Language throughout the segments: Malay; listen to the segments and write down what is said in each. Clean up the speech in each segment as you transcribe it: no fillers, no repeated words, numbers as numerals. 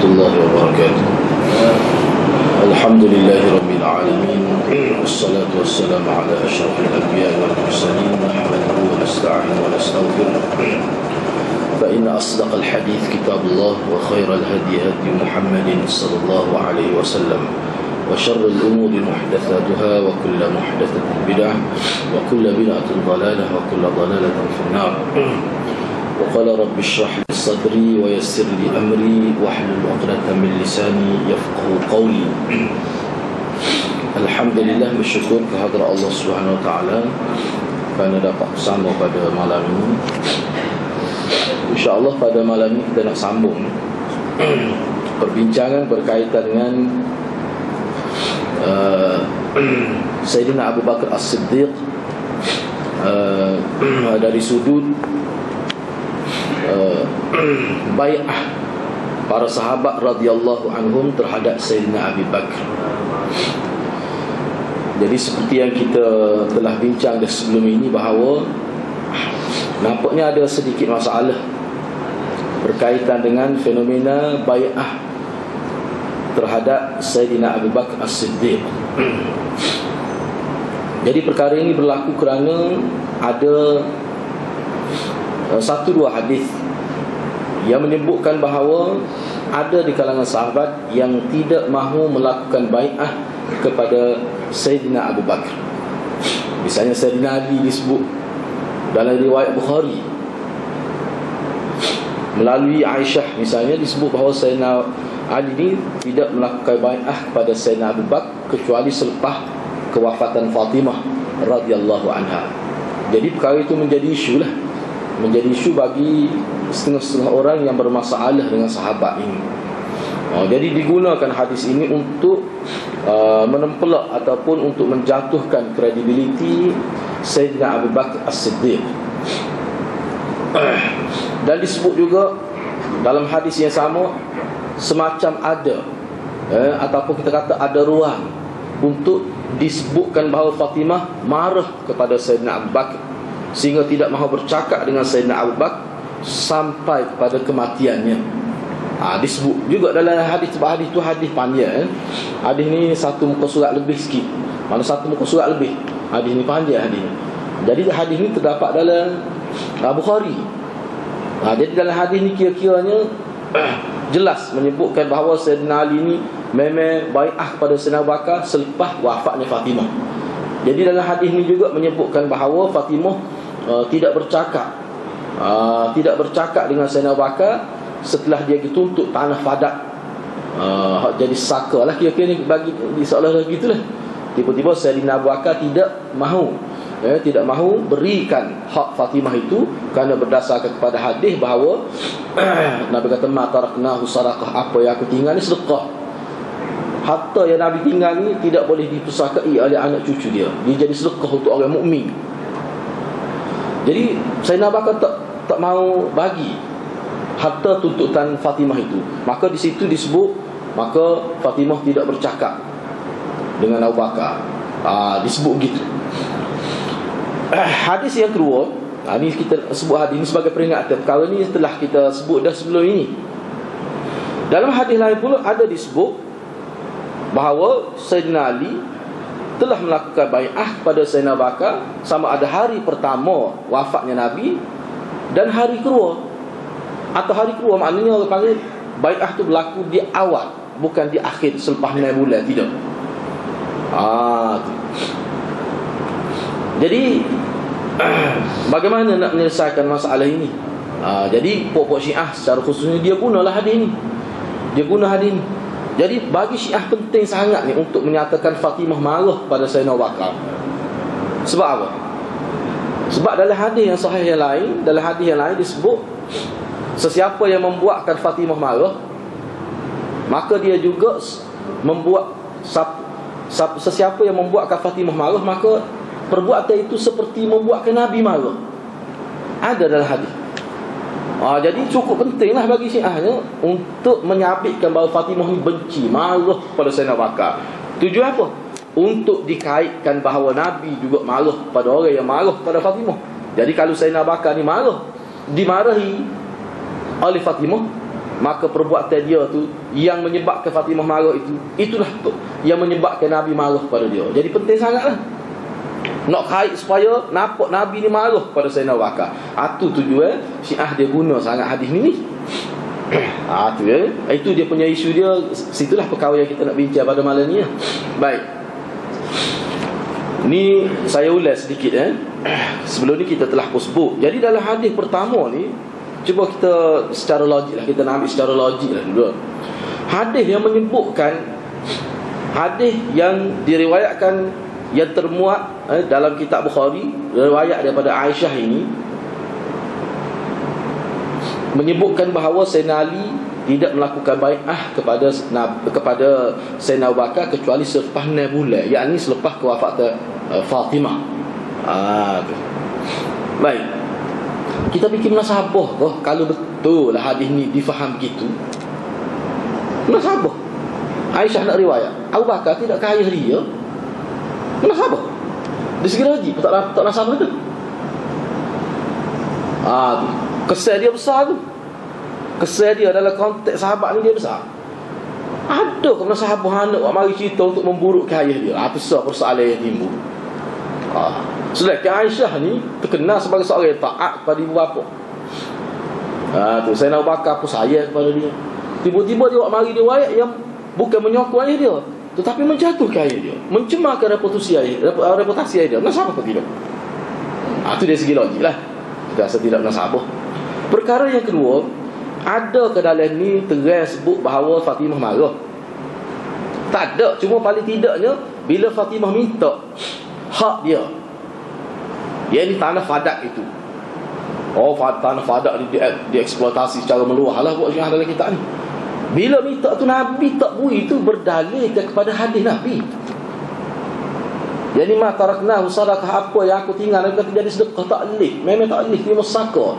warahmatullahi wabarakatuh. Alhamdulillahi rabbil alamin. Wassalatu wassalamu ala asyrafil anbiya'i wal mursalin. Nahmaduhu wa nasta'inu wa nastaghfiruh. Fa inna asdaqal hadits kitabullah wa khairal hadi hadi Muhammadin sallallahu alaihi wasallam. Wa syarrul umuri muhdatsatuha wa kullu muhdatsatin bid'ah wa kullu bid'atin dhalalah wa kullu dhalalatin fin-nar. وقال رب اشرح لي صدري ويسر لي أمري واحلل عقدة من لساني يفقهوا قولي. Alhamdulillah, bersyukur kehadrat Allah Subhanahu Wa Taala kerana dapat bersama pada malam ini. InsyaAllah pada malam ini kita nak sambung perbincangan berkaitan dengan Sayyidina Abu Bakar As-Siddiq dari sudut bai'ah para sahabat radhiyallahu anhum terhadap Sayyidina Abu Bakar. Jadi seperti yang kita telah bincang dah sebelum ini, bahawa nampaknya ada sedikit masalah berkaitan dengan fenomena bai'ah terhadap Sayyidina Abu Bakar As-Siddiq. Jadi perkara ini berlaku kerana ada satu dua hadis yang menyebutkan bahawa ada di kalangan sahabat yang tidak mahu melakukan bai'ah kepada Sayyidina Abu Bakar. Misalnya Sayyidina Ali disebut dalam riwayat Bukhari, melalui Aisyah misalnya disebut bahawa Sayyidina Ali ini tidak melakukan bai'ah kepada Sayyidina Abu Bakar kecuali selepas kewafatan Fatimah radhiyallahu anha. Jadi perkara itu menjadi isu lah, menjadi isu bagi setengah-setengah orang yang bermasalah dengan sahabat ini. Jadi digunakan hadis ini untuk menempelak ataupun untuk menjatuhkan kredibiliti Sayyidina Abu Bakar As-Siddiq. Dan disebut juga dalam hadis yang sama, semacam ada ataupun kita kata ada ruang untuk disebutkan bahawa Fatimah marah kepada Sayyidina Abu Bakar sehingga tidak mahu bercakap dengan Sayyidina Abu Bakar sampai kepada kematiannya. Disebut juga dalam hadis. Hadis itu hadis panjang. Hadis ni satu muka surat lebih sikit. Mana satu muka surat lebih. Hadis ni panjang hadis ni. Jadi hadis ni terdapat dalam Bukhari. Jadi dalam hadis ni kira-kiranya jelas menyebutkan bahawa Sayyidina Ali ni memang bai'ah kepada Sayyidina Abu Bakar selepas wafatnya Fatimah. Jadi dalam hadis ni juga menyebutkan bahawa Fatimah tidak bercakap dengan Sayyidina Abu Bakar setelah dia dituntut tanah Fadak. Jadi saka lah kira-kira ni, bagi seolah-olah gitulah. Tiba-tiba Sayyidina Abu Bakar tidak mahu berikan hak Fatimah itu kerana berdasarkan kepada hadis bahawa Nabi kata ma taraknahu sadaqah, apa yang aku tinggal ni sedekah. Harta yang Nabi tinggal ni tidak boleh dipusakai oleh anak cucu dia. Dia jadi sedekah untuk orang mukmin. Jadi Sayyidina Abu Bakar tak mahu bagi harta tuntutan Fatimah itu. Maka di situ disebut, maka Fatimah tidak bercakap dengan Abu Bakar. Disebut gitu. Hadis yang kedua, ini kita sebut hadis ini sebagai peringatan. Perkara ini telah kita sebut dah sebelum ini. Dalam hadis lain pula ada disebut bahawa Sayyidina Ali telah melakukan bai'ah pada Sayyidina Abu Bakar sama ada hari pertama wafatnya Nabi dan hari kedua. Atau hari kedua maknanya orang panggil bai'ah tu berlaku di awal, bukan di akhir selepas 9 bulan, tidak. Jadi bagaimana nak menyelesaikan masalah ini? Jadi pokok Syiah secara khususnya dia gunalah hadis ini. Jadi bagi Syiah penting sangat ni untuk menyatakan Fatimah marah pada Sayyidina Abu Bakar. Sebab apa? Sebab dalam hadis yang sahih yang lain, disebut sesiapa yang membuatkan Fatimah marah, maka dia juga membuat sesiapa yang membuatkan Fatimah marah, maka perbuatan itu seperti membuatkan Nabi marah. Ada dalam hadis. Jadi cukup pentinglah bagi Syiahnya untuk menyabitkan bahawa Fatimah ni benci, marah pada Sayyidina Abu Bakar. Tujuan apa? Untuk dikaitkan bahawa Nabi juga marah pada orang yang marah pada Fatimah. Jadi kalau Sayyidina Abu Bakar ni marah, dimarahi oleh Fatimah, maka perbuatan dia tu yang menyebabkan Fatimah marah itu, itulah tu yang menyebabkan Nabi marah pada dia. Jadi penting sangatlah nak kait supaya nampak Nabi ni marah pada Sayyidina Abu Bakar. Itu tujuan Syiah dia guna sangat hadis ni. Tu ya. Itu dia punya isu dia. Situlah perkara yang kita nak bincang pada malam ni. Baik. Ni saya ulas sedikit Sebelum ni kita telah pun sebut. Jadi dalam hadis pertama ni, cuba kita secara logik lah, kita nak ambil secara logik lah dulu. Hadis yang menyebutkan, hadis yang diriwayatkan, yang termuat dalam kitab Bukhari, riwayat daripada Aisyah ini, menyebutkan bahawa Sayyidina Ali tidak melakukan bai'ah kepada Sayyidina Abu Bakar kecuali selepas 6 bulan, yakni selepas kewafatan Fatimah. Baik. Kita fikir munasabah kalau betul lah hadis ni difaham begitu. Munasabah. Aisyah nak riwayat, Abu Bakar tidak kaya dia. Munasabah. Di segi logik tak nasabah tu. Kesan dia besar tu. Kesan dia dalam konteks sahabat ni dia besar. Ada ke munasabah anak buat mari cerita untuk memburukkan ayah dia? Besar persoalan yang timbul. Sedangkan Aisyah ni terkenal sebagai seorang yang taat kepada ibu bapa. Tu Sayyidina Abu Bakar pun sayang kepada dia. Tiba-tiba dia buat mari dia riwayat yang bukan menyokong ayah dia, tetapi menjatuhkan ayah dia, mencemarkan reputasi ayah dia. Nasabah atau tidak? Itu dari segi logik lah. Kita rasa tidak nasabah. Perkara yang kedua, ada ke dalam ni terang sebut bahawa Fatimah marah? Tak ada. Cuma paling tidaknya bila Fatimah minta hak dia, yang ni tanah Fadak itu. Tanah Fadak ni dieksploitasi secara meluas lah buat syarah dalam kitab ni. Bila minta tu Nabi tak bui, itu berdalilkan kepada hadis Nabi. Jadi ma taraknahu sadaqah, apa yang aku tinggal Nabi kata jadi sedekah, tak boleh. Memang tak boleh, dia mesaka.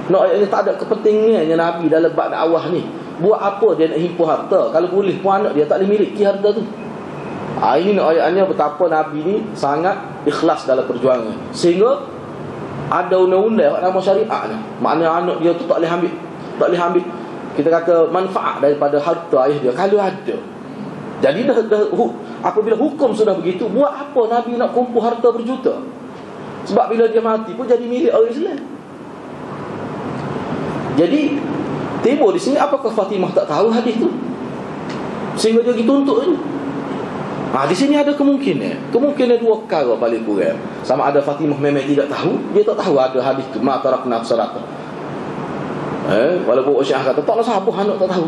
Nak tak ada kepentingannya Nabi dalam bab dakwah ni. Buat apa dia nak himpun harta? Kalau boleh pun anak dia tak boleh miliki harta tu. Ini ayatnya betapa Nabi ni sangat ikhlas dalam perjuangan, sehingga ada undang-undang nama syariat ni. Maknanya anak dia tu tak boleh ambil kita kata manfaat daripada harta ayah dia kalau ada. Jadi apabila hukum sudah begitu, buat apa Nabi nak kumpul harta berjuta? Sebab bila dia mati pun jadi milik orang Islam. Jadi timbul di sini, apakah Fatimah tak tahu hadis tu sehingga dia dituntut ni? Di sini ada kemungkinan dua perkara paling kurang. Sama ada Fatimah memang tidak tahu, dia tak tahu ada hadis tu, ma tarakna sadaqah. Walaupun Syiah kata tak nasabah anak tak tahu.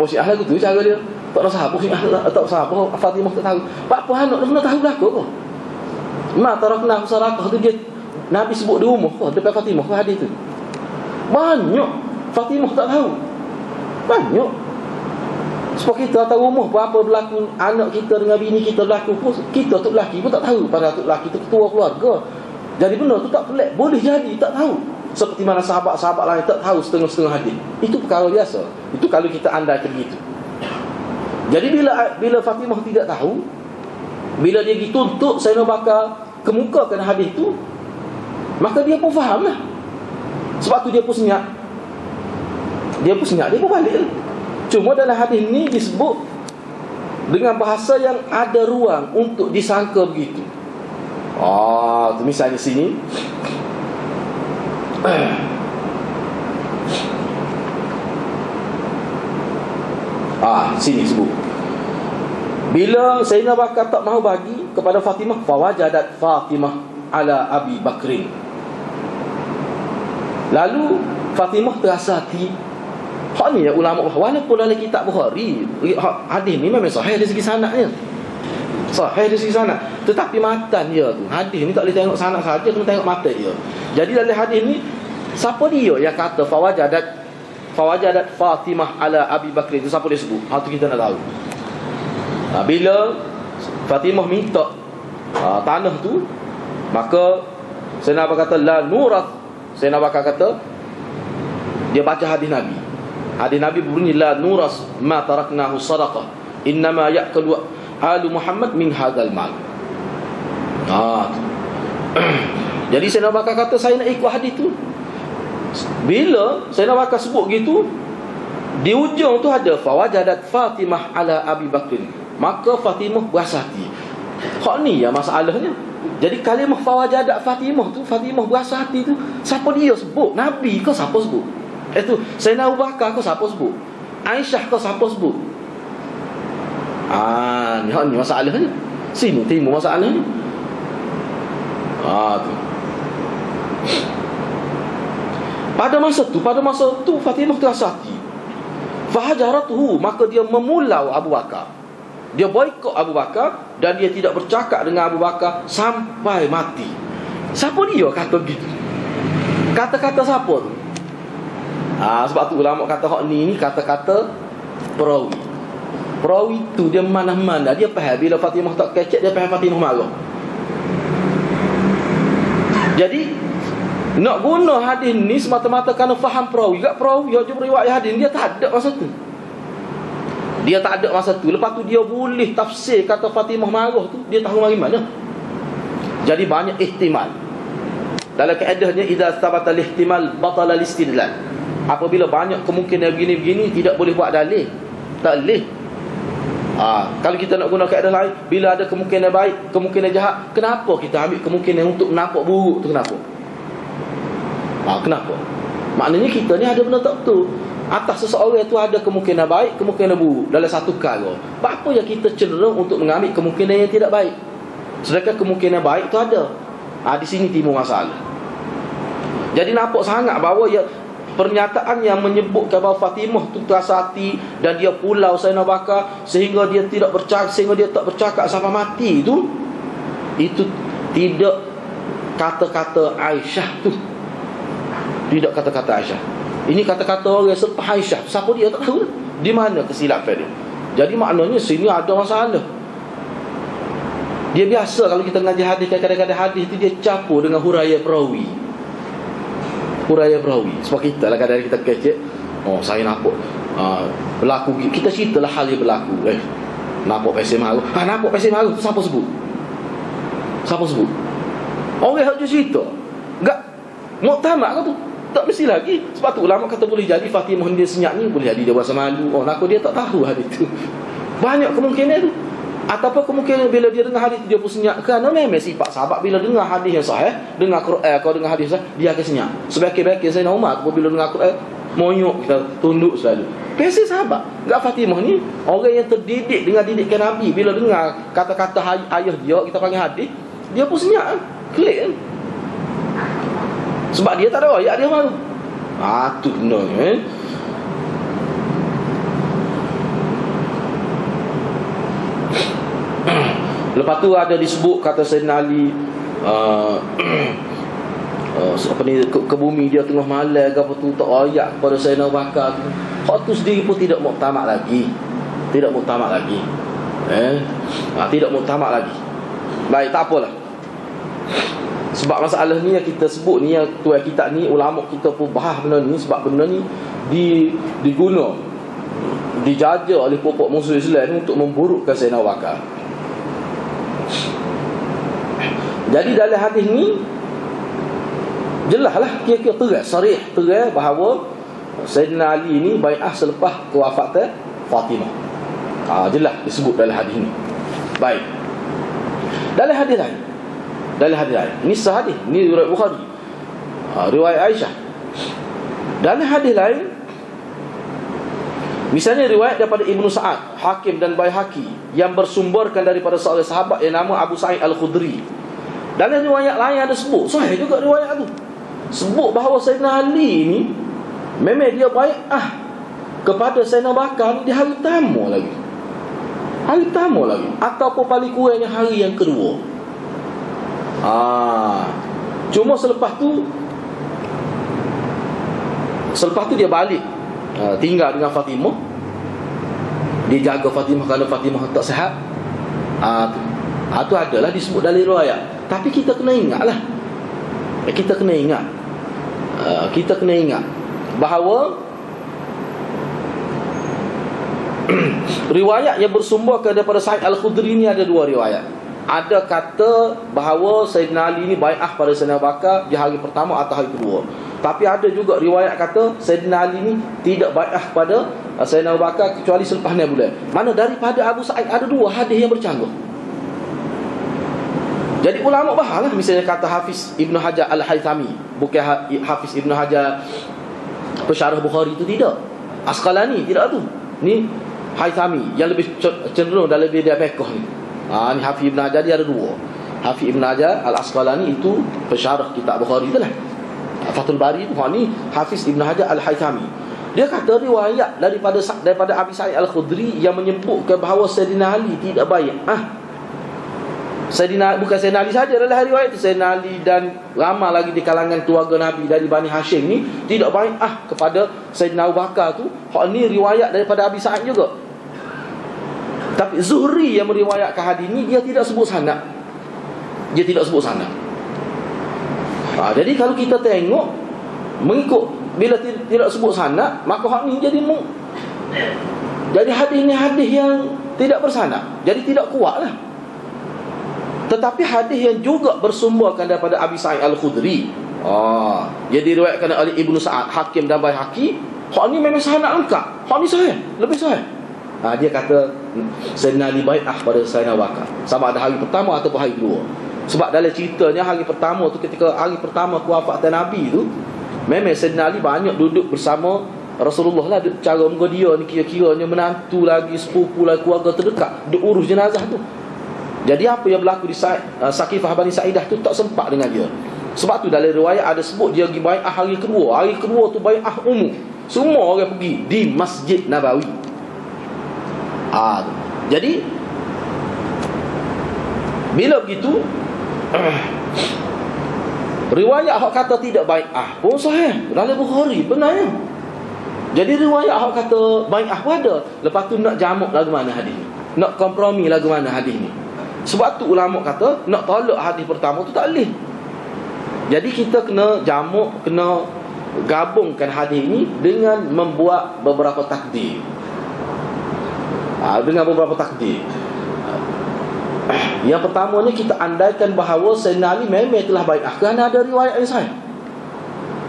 Syiah lagu tu cara dia, tak nasabah Syiah tak nasabah, Fatimah tak tahu. Apa anak dia kena tahu belaka kau? Ma tarakna sadaqah tu dia Nabi sebut di rumah depan Fatimah hadis tu. Banyak Fatimah tak tahu. Banyak. Sebab kita tahu rumah berapa berlaku anak kita dengan bini kita berlaku pun, kita tu lelaki pun tak tahu. Pada tu lelaki tu ketua keluarga. Jadi benda tu tak pelik, boleh jadi tak tahu. Seperti mana sahabat-sahabat lain tak tahu setengah-setengah hadis. Itu perkara biasa. Itu kalau kita andaikan begitu. Jadi bila Fatimah tidak tahu, bila dia dituntut Sayyidina Bakar kemukakan hadis itu, maka dia pun faham lah. Sebab tu dia pun senyap. Dia pun balik lah. Cuma dalam hadis ni disebut dengan bahasa yang ada ruang untuk disangka begitu. Tu misalnya sini, sini sebut, bila Sayyidina Bakar tak mahu bagi kepada Fatimah, fawajadat Fatimah ala Abi Bakrin. Lalu Fatimah terasa hati. Hak ni ya ulama, walaupun dalam kitab Bukhari hadis ni memang sahih dari segi sanadnya, sahih dari segi sanad, tetapi matan dia tu, hadis ni tak boleh tengok sanad saja, kena tengok matan dia. Jadi dalam hadis ni, siapa dia yang kata fawajadat Fatimah ala Abi Bakr, itu siapa dia sebut? Tu kita nak tahu. Bila Fatimah minta tanah tu, maka Sayyidina Bakar kata la nurath. Sayyidina Bakar kata, dia baca hadis Nabi. Hadis Nabi berbunyi la nuras ma taraknahu sadaqah, innama ya'kulu alu Muhammad min hadzal mal. Jadi Sayyidina Bakar kata, saya nak ikut hadis tu. Bila Sayyidina Bakar sebut gitu, Di ujung tu ada fawajadat Fatimah ala Abi Bakr, maka Fatimah berasa hati. Hak ni ya masalahnya. Jadi kalimah fawajadat Fatimah tu, Fatimah berasa hati tu, siapa dia sebut? Nabi ke siapa sebut? Itu Sayyidina Abu Bakar ke siapa sebut? Aisyah ke siapa sebut? Ni masalahnya. Sini timbul masalahnya. Tu. Pada masa tu Fatimah terasa hati. Fahajaratuhu, maka dia memulau Abu Bakar. Dia boikot Abu Bakar dan dia tidak bercakap dengan Abu Bakar sampai mati. Siapa dia kata begitu? Kata-kata siapa tu? Sebab tu ulama kata hak ni kata-kata perawi. Perawi tu dia mana-mana, dia faham bila Fatimah tak kecek, dia faham Fatimah marah. Jadi nak guna hadis ni semata-mata kerana faham perawi. Kat perawi yang riwayat hadis dia tak ada masa tu. Lepas tu dia boleh tafsir kata Fatimah marah tu, dia tahu dari mana. Jadi banyak ihtimal. Dalam kaedahnya idza thabata al-ihtimal batala al-istidlal. Apabila banyak kemungkinan begini-begini, tidak boleh buat dalil. Tak boleh. Kalau kita nak guna kaedah lain, bila ada kemungkinan baik, kemungkinan jahat, kenapa kita ambil kemungkinan untuk nampak buruk tu? Kenapa? Kenapa? Maknanya kita ni ada benda tak betul. Atas seseorang tu ada kemungkinan baik, kemungkinan buruk dalam satu perkara. Apa yang kita cenderung untuk mengambil kemungkinan yang tidak baik, sedangkan kemungkinan baik tu ada. Di sini timbul masalah. Jadi nampak sangat bahawa pernyataan yang menyebutkan bahawa Fatimah tu terasa hati dan dia pulau Sayyidina Bakar sehingga dia tak bercakap sampai mati itu tidak kata-kata Aisyah tu. Tidak kata-kata Aisyah. Ini kata-kata orang selepas Aisyah. Siapa dia tak tahu. Di mana kesilapan dia. Jadi maknanya sini ada masalah. Dia biasa kalau kita ngaji hadis, kadang-kadang hadis itu dia campur dengan huraian perawi. Sebab kita lah kadang-kadang kita kecek, saya nampak berlaku, kita ceritalah hal yang berlaku. Nampak pesen maru. Nampak pesen maru tu siapa sebut? Orang yang cerita enggak muktamad ke tu? Tak mesti lagi. Sebab tu ulama kata boleh jadi Fatimah dia senyap ni, boleh jadi dia rasa malu. Nak dia tak tahu hadis tu. Banyak kemungkinan tu. Ataupun kemungkinan bila dia dengar hadis dia pun senyap. Kerana memang sifat sahabat bila dengar hadis yang sahih, dengar Quran, kalau dengar hadis sahih, dia akan senyap. Sebaik-baik Sayyidina Umar bila dengar Quran, monyok kita tunduk selalu. Biasa sahabat. Enggak Fatimah ni orang yang terdidik dengan didikan Nabi, bila dengar kata-kata ayah dia, kita panggil hadis, dia pun senyap. Klik kan? Sebab dia tak ada ayat dia malu. Tu benar Lepas tu ada disebut kata Sayyidina Ali ke bumi dia tengah malam ke apa tu, tak ayat kepada Sayyidina Bakar tu. Hak tu sendiri pun tidak muktamad lagi. Tidak muktamad lagi. Baik, tak apalah. Sebab masalah ni yang kita sebut ni, yang tuan kita ni, ulama kita pun bahas benda ni. Sebab benda ni diguna, dijajah oleh pokok musuh Islam untuk memburukkan Sayyidina Bakar. Jadi dalam hadis ni jelaslah, kira-kira terang bahawa Sayyidina Ali ni bai'ah selepas kewafatan Fatimah. Jelas disebut dalam hadis ni. Baik. Dalam hadis lain, ini sahadis, ini riwayat Bukhari, riwayat Aisyah. Dalam hadis lain, misalnya riwayat daripada Ibnu Sa'ad, Hakim dan Baihaqi, yang bersumberkan daripada seorang sahabat yang nama Abu Sa'id Al-Khudri. Dalam riwayat lain ada sebut, sahih juga riwayat tu, sebut bahawa Sayyidina Ali ni memang dia bai'ah kepada Sayyidina Bakar di hari pertama lagi, ataupun paling kurangnya hari yang kedua. Cuma selepas tu dia balik, tinggal dengan Fatimah. Dia jaga Fatimah kerana Fatimah tak sihat. Itu adalah disebut dalam riwayat. Tapi kita kena ingatlah, kita kena ingat bahawa riwayat yang bersumberkan daripada Sa'id Al-Khudri ni ada dua riwayat. Ada kata bahawa Sayyidina Ali ni bai'ah pada Sayyidina Bakar di hari pertama atau hari kedua. Tapi ada juga riwayat kata Sayyidina Ali ni tidak bai'ah pada Sayyidina Abu Bakar kecuali selepas 6 bulan. Mana daripada Abu Sa'id ada 2 hadis yang bercanggah. Jadi ulama bahalah, misalnya kata Hafiz Ibn Hajar Al-Haythami, bukan Hafiz Ibn Hajar pensyarah Bukhari itu, tidak. Asqalani tidak tu. Ni Haythami yang lebih cenderung dan lebih dia fiqh ni. Ni Hafiz Ibn Hajar, dia ada 2. Hafiz Ibn Hajar Al-Asqalani itu pensyarah kitab Bukhari itulah. Fathul Bari tu, ni Hafiz Ibn Hajar Al-Haythami. Dia kata riwayat daripada Abi Sa'id Al-Khudri yang menyebutkan bahawa Sayyidina Ali tidak bai'ah. Bukan Sayyidina Ali saja dalam riwayat itu, Sayyidina Ali dan ramai lagi di kalangan keluarga Nabi dari Bani Hashim ni tidak bai'ah kepada Sayyidina Abu Bakar tu. Hak ni riwayat daripada Abi Sa'id juga. Tapi Zuhri yang meriwayatkan hadis ni, dia tidak sebut sanad. Dia tidak sebut sanad. Jadi kalau kita tengok mengikut, bila tidak sebut sanad, maka hak ni jadi hadis ni hadis yang tidak bersanad, jadi tidak kuatlah. Tetapi hadis yang juga bersumberkan daripada Abi Sa'id Al-Khudri, yang diriwayatkan oleh Ibnu Sa'ad, Hakim dan Baihaqi, hak ni memang sanad lengkap. Hak ni sahih, lebih sahih. Dia kata Sayyidina Ali bai'ah pada Sayyidina Abu Bakar, sama ada hari pertama ataupun hari kedua. Sebab dalam ceritanya hari pertama tu, ketika hari pertama kewafatan Nabi tu, memang Sayyidina Ali banyak duduk bersama Rasulullah lah. Cara muka dia ni kira-kiranya menantu lagi, sepupu lagi, keluarga terdekat, duk urus jenazah tu. Jadi apa yang berlaku di Saqifah Bani Sa'idah tu tak sempat dengan dia. Sebab tu dalam riwayat ada sebut dia pergi bai'ah hari kedua. Hari kedua tu bai'ah umum, semua orang pergi di Masjid Nabawi. Jadi bila begitu, riwayat hak kata tidak bai'ah pun sahih dalam Bukhari, benarnya. Jadi riwayat hak kata bai'ah pun ada. Lepas tu nak jamak lagu mana hadis ni, nak kompromi lagu mana hadis ni. Sebab tu ulama kata nak tolak hadis pertama tu tak boleh. Jadi kita kena jamak, kena gabungkan hadis ni dengan membuat beberapa takdir. Dengan beberapa takdir. Yang pertama ni, kita andaikan bahawa Sayyidina Ali memang telah bai'ah, kerana ada riwayat yang sahih.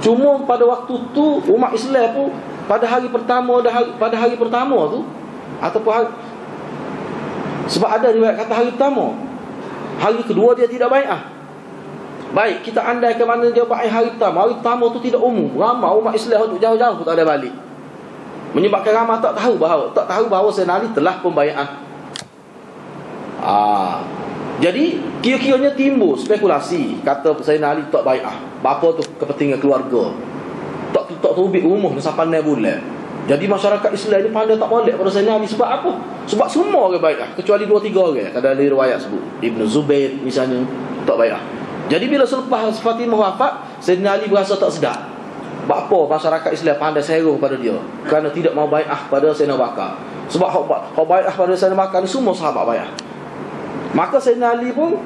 Cuma pada waktu tu umat Islam pun pada hari pertama tu ataupun sebab ada riwayat kata hari pertama, hari kedua dia tidak bai'ah. Baik, kita andaikan mana dia bai'ah hari pertama. Hari pertama tu tidak umum, ramai umat Islam untuk jauh-jauh pun tak ada balik, menyebabkan ramai tak tahu bahawa Sayyidina Ali telah pun bai'ah. Jadi kira-kiranya timbul spekulasi, kata Sayyidina Ali tak bai'ah. Apa tu? Kepentingan keluarga. Tak terbit rumah sampai 6 bulan. Jadi masyarakat Islam ni pandai tak boleh pada Sayyidina Ali. Sebab apa? Sebab semua orang bai'ah, kecuali 2-3 orang. Ada riwayat sebut Ibn Zubair misalnya tak bai'ah. Jadi bila selepas Fatimah wafat, Sayyidina Ali berasa tak sedap. Sebab apa masyarakat Islam pandai serong pada dia, kerana tidak mau bai'ah pada Sayyidina Abu Bakar. Sebab hak bai'ah pada Sayyidina Abu Bakar ni semua sahabat bai'ah. Maka Sayyidina Ali pun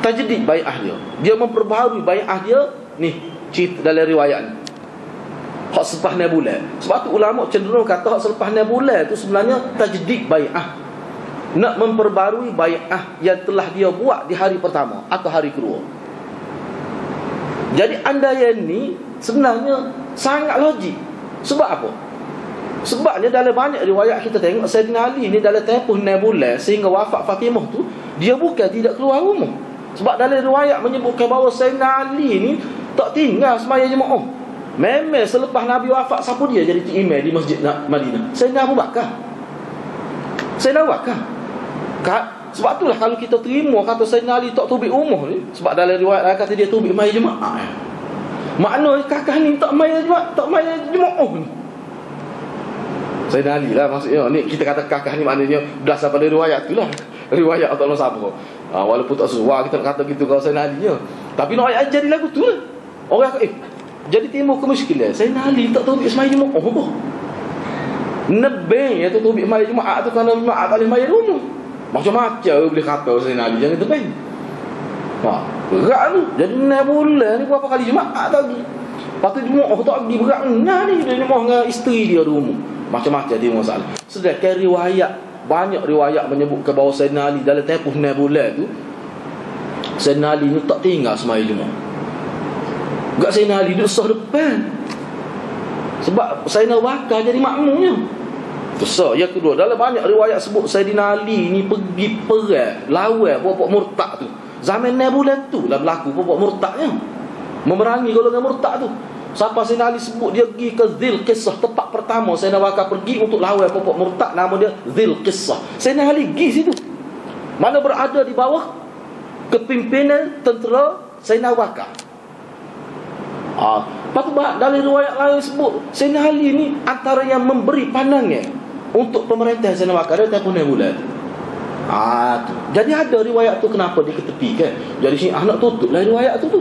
tajdid bai'ah dia. Dia memperbaharui bai'ah dia ni, cerita dalam riwayat ni, hak selepas 6 bulan. Sebab tu ulama cenderung kata hak selepas 6 bulan tu sebenarnya tajdid bai'ah, nak memperbarui bai'ah yang telah dia buat di hari pertama atau hari kedua. Jadi andaian ni sebenarnya sangat logik. Sebab apa? Sebabnya dalam banyak riwayat kita tengok Sayyidina Ali ni dalam tempoh 6 bulan sehingga wafat Fatimah tu, dia bukan tidak keluar rumah. Sebab dalam riwayat menyebutkan bahawa Sayyidina Ali ni tak tinggal sembahyang jemaah. Memang selepas Nabi wafat, siapa dia jadi imam di Masjid Madinah? Sayyidina Abu Bakar. Sayyidina Abu Bakar. Sebab itulah kalau kita terima kata Sayyidina Ali tak tubik rumah ni, sebab dalam riwayat kata dia tubik mai jemaah. Maknanya kakak ni tak mai jemaah ni. Sayyidina Ali lah maksudnya. Ni kita kata kakak ni maknanya berdasar pada riwayat tu lah. Riwayat atau Allah sahabat. Walaupun tak sesuai kita nak kata gitu kalau Sayyidina Ali je. Tapi nak ayat jadi lagu tu lah. Orang jadi timbul kemuskilan. Sayyidina Ali tak tahu semai jemaah apa. Nebeng iaitu tubik mai jemaah tu kerana jemaah tak boleh mai rumah. Macam-macam boleh kata Sayyidina Ali jangan tebeng. Berat tu. Jadi 6 bulan ni berapa kali jemaah tak pergi. Lepas tu jemaah tak pergi, berat ni dia jemaah dengan isteri dia di rumah. Macam-macam dia masalah. Sedangkan riwayat, banyak riwayat menyebutkan bahawa Sayyidina Ali dalam tempoh 6 bulan tu, Sayyidina Ali ni tak tinggal semai jemaah. Gak Sayyidina Ali duduk sah depan. Sebab Sayyidina Abu Bakar jadi makmumnya. So, yang kedua, dalam banyak riwayat sebut Sayyidina Ali ni pergi perang lawan puak-puak murtad tu. Zaman Nabi tu lah berlaku puak-puak murtadnya, memerangi golongan murtad tu. Siapa Sayyidina Ali sebut dia pergi ke Zil Qissah, tempat pertama Sayyidina Abu Bakar pergi untuk lawan puak-puak murtad, nama dia Zil Qissah. Sayyidina Ali pergi situ, mana berada di bawah kepimpinan tentera Sayyidina Abu Bakar. Lepas tu dalam riwayat lain sebut Sayyidina Ali ni antara yang memberi pandangan untuk pemerintahan Sayyidina Abu Bakar dia tak punai bulat. Tu. Jadi ada riwayat tu kenapa dia ketepikan. Jadi si anak tutup lah riwayat tu.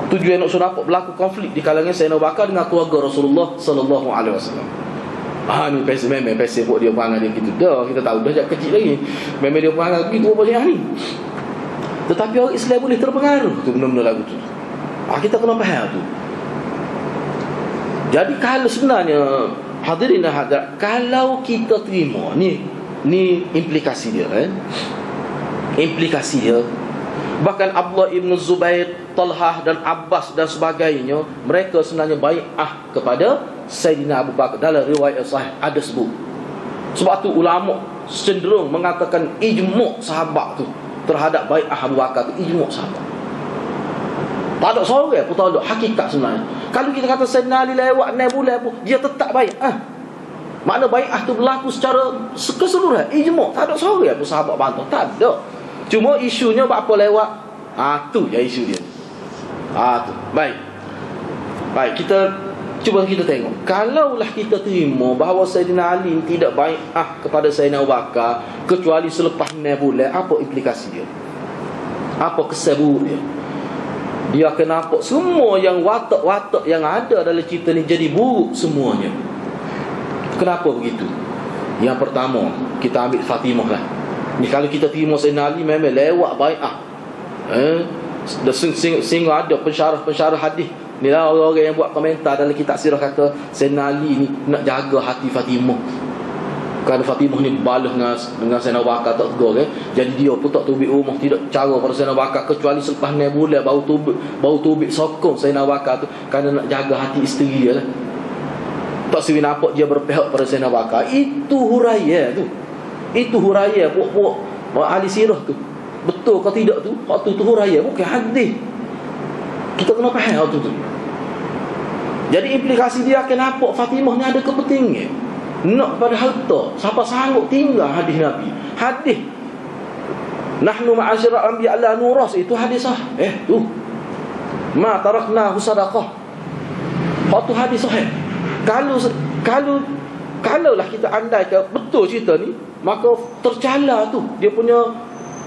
Tujuan nak suruh berlaku konflik di kalangan Sayyidina Abu Bakar dengan keluarga Rasulullah sallallahu alaihi wasallam. Ni memang pesen buat dia perangai dia gitu. Dah kita tahu dah sejak kecil lagi. Memang dia perangai begitu apa ni. Tetapi orang Islam boleh terpengaruh tu benda-benda lagu tu. Kita kena faham tu. Jadi kalau sebenarnya hadirin dan hadirat, kalau kita terima ni implikasi dia implikasi dia. Bahkan Abdullah ibn Zubair, Talhah dan Abbas dan sebagainya, mereka sebenarnya bai'ah kepada Sayyidina Abu Bakar. Dalam riwayat sahih ada sebut. Sebab tu ulama cenderung mengatakan ijma' sahabat tu terhadap bai'ah Abu Bakar tu, ijma' sahabat. Tak ada seorang pun tahu hakikat sebenarnya. Kalau kita kata Sayyidina Ali lewat 6 bulan pun dia tetap bai'ah. Makna bai'ah tu berlaku secara keseluruhan, ijma'. Tak ada seorang pun sahabat bantah, tak ada. Cuma isunya apa lewat, tu je isu dia. Tu. Baik, kita cuba kita tengok. Kalaulah kita terima bahawa Sayyidina Ali tidak bai'ah kepada Sayyidina Abu Bakar kecuali selepas 6 bulan, apa implikasi dia? Apa kesan buruk dia? Dia akan nampak semua yang watak-watak yang ada dalam cerita ni jadi buruk semuanya. Kenapa begitu? Yang pertama, kita ambil Fatimah lah. Ni kalau kita terima Sayyidina Ali memang lewat bai'ah. Sehingga ada pensyarah hadis. Ni lah orang-orang yang buat komentar dalam kitab sirah kata Sayyidina Ali ni nak jaga hati Fatimah. Kerana Fatimah ni balas dengan Sayyidina Abu Bakar tak tegur Jadi dia pun tak tubik rumah, tidak cara pada Sayyidina Abu Bakar kecuali selepas 6 bulan baru tubik sokong Sayyidina Abu Bakar tu, kerana nak jaga hati isteri dia lah. Tak sini nampak dia berpihak pada Sayyidina Abu Bakar. Itu huraya tu. Itu huraya puak-puak ahli sirah tu. Betul ke tidak tu? Waktu tu huraya, bukan hadis. Kita kena faham waktu tu. Jadi implikasi dia akan nampak Fatimah ni ada kepentingan nak pada harta. Siapa sanggup tinggal hadis Nabi? Hadis nahnu ma'asyiral anbiya la nuras, itu hadis sah. Tu ma tarakna sadaqah. Waktu hadis sahih. Kalaulah kita andaikan betul cerita ni, maka tercala tu, dia punya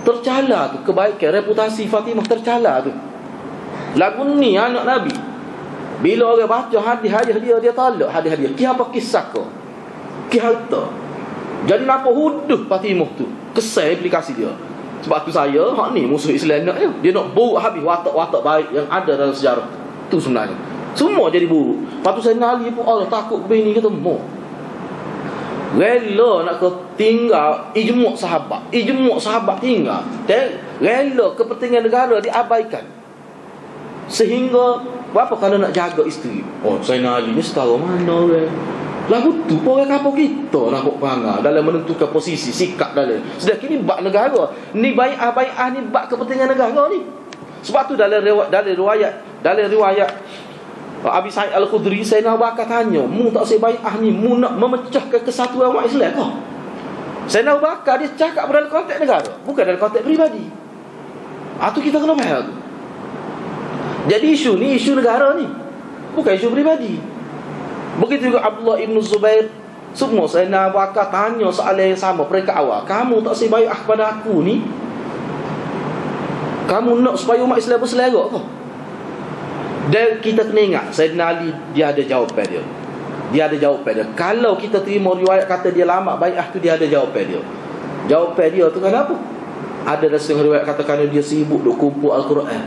tercala tu, kebaikan reputasi Fatimah tercala tu. Lagu ni anak Nabi, bila orang baca hadis-hadis dia talak hadis dia. Ki apa kisah kau? Ki harta. Jadi nampak huduh Fatimah tu. Kesan implikasi dia. Sebab tu saya ni musuh Islam nak dia nak buruk habis watak-watak baik yang ada dalam sejarah tu sebenarnya. Semua jadi buruk. Lepas tu Sayyidina Ali pun Allah takut bini kita mau rela nak tinggal ijma' sahabat. Ijma' sahabat tinggal. Rela kepentingan negara diabaikan. Sehingga apa kalau nak jaga isteri. Sayyidina Ali ni setara mana orang. Lagu tu orang kapal kita nak perangai dalam menentukan posisi sikap dalam. Sedangkan ni bak negara. Ni bai'ah ni bak kepentingan negara ni. Sebab tu dalam riwayat Abi Sa'id Al-Khudri, Sayyidina Abu Bakar tanya, mu tak saya bai'ah ni, mu nak memecahkan kesatuan umat Islam ke? Sayyidina Abu Bakar dia cakap dalam konteks negara, bukan dalam konteks peribadi. Tu kita kena faham tu. Jadi isu ni isu negara ni, bukan isu peribadi. Begitu juga Abdullah ibn Zubair, semua Sayyidina Abu Bakar tanya soalan yang sama peringkat awal. Kamu tak saya bai'ah kepada aku ni, kamu nak supaya umat Islam berselera ke? Dan kita kena ingat Sayyidina Ali dia ada jawapan dia. Dia ada jawapan dia. Kalau kita terima riwayat kata dia lama bai'ah tu, dia ada jawapan dia. Jawapan dia tu kenapa? Ada dalam setengah riwayat kata kerana dia sibuk duk kumpul Al-Quran.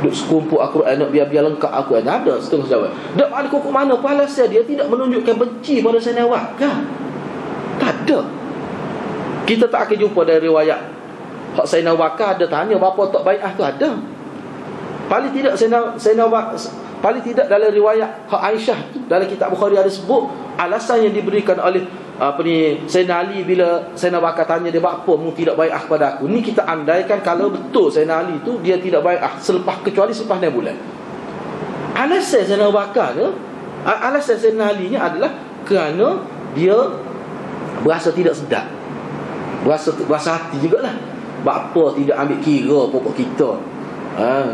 Duk kumpul Al-Quran nak biar lengkap Al-Quran. Ada setengah jawab. Dak ada kok mana alasan dia tidak menunjukkan benci pada Sayyidina Abu Bakar. Tak ada. Kita tak akan jumpa dari riwayat hak Sayyidina Abu Bakar ada tanya berapa tak bai'ah tu, ada. Paling tidak Sayyidina Paling tidak dalam riwayat Aisyah tu, dalam kitab Bukhari ada sebut alasan yang diberikan oleh Sayyidina Ali bila Sayyidina Bakar tanya dia, apa mu tidak bai'ah kepada aku. Ni kita andaikan kalau betul Sayyidina Ali tu dia tidak bai'ah kecuali selepas 6 bulan. Alasan Sayyidina Bakar ni, alasan Sayyidina Ali ni adalah kerana dia berasa tidak sedap, berasa hati jugalah. Bapa tidak ambil kira pokok kita.